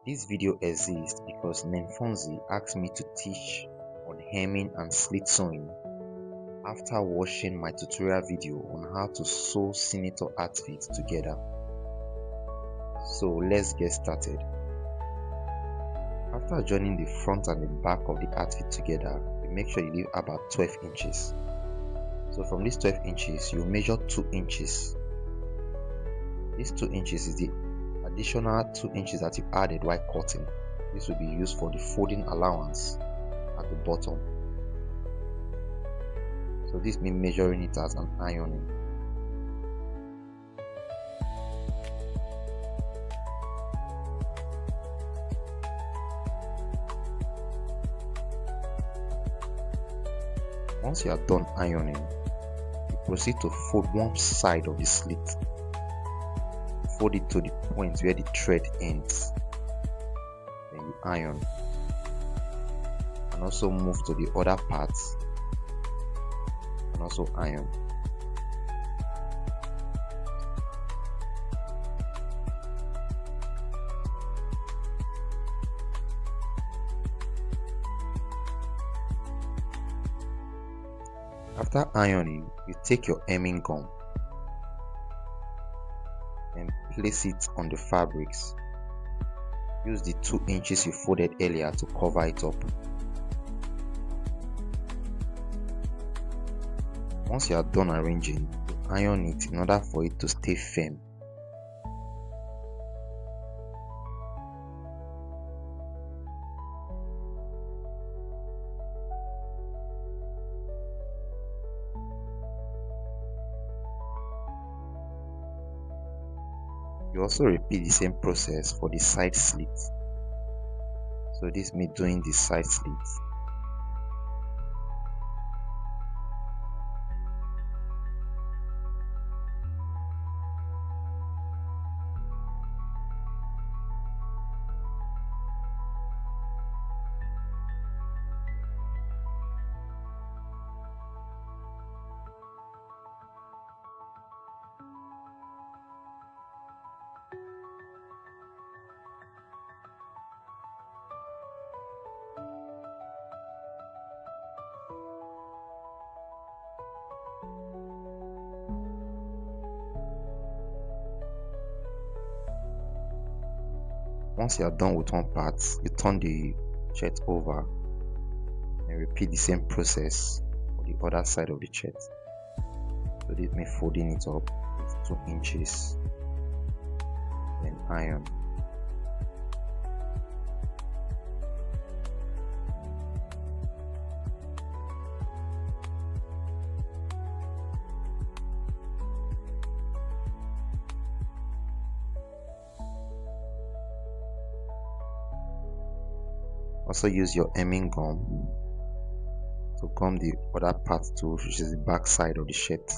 This video exists because Nemfonzi asked me to teach on hemming and slit sewing after watching my tutorial video on how to sew senator outfits together. So let's get started. After joining the front and the back of the outfit together, you make sure you leave about 12 inches. So from these 12 inches, you measure 2 inches. This 2 inches is the additional 2 inches that you added while cutting. This will be used for the folding allowance at the bottom. So this means measuring it as an ironing. Once you are done ironing, you proceed to fold one side of the slit. Fold it to the point where the thread ends. Then you iron. And also move to the other part and also iron. After ironing, you take your hemming gum and place it on the fabrics. Use the 2 inches you folded earlier to cover it up. Once you are done arranging, you iron it in order for it to stay firm. You also repeat the same process for the side slit. So this means doing the side slit. Once you are done with one part, you turn the shirt over and repeat the same process for the other side of the shirt. So this means folding it up with 2 inches, then iron. Also use your hemming gum to gum the other part too, which is the back side of the shirt.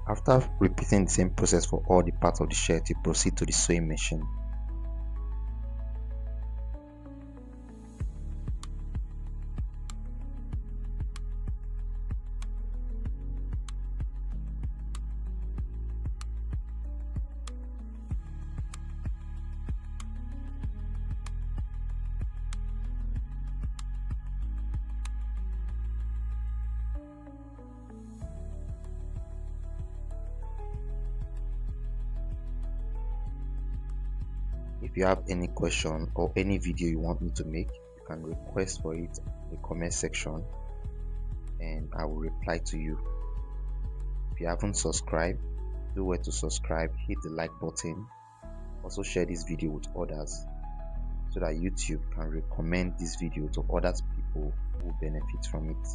After repeating the same process for all the parts of the shirt, you proceed to the sewing machine. If you have any question or any video you want me to make, you can request for it in the comment section and I will reply to you. If you haven't subscribed, do well to subscribe, hit the like button, also share this video with others so that YouTube can recommend this video to other people who benefit from it.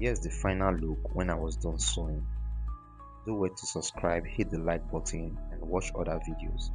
Here's the final look when I was done sewing. Do well to subscribe, hit the like button and watch other videos.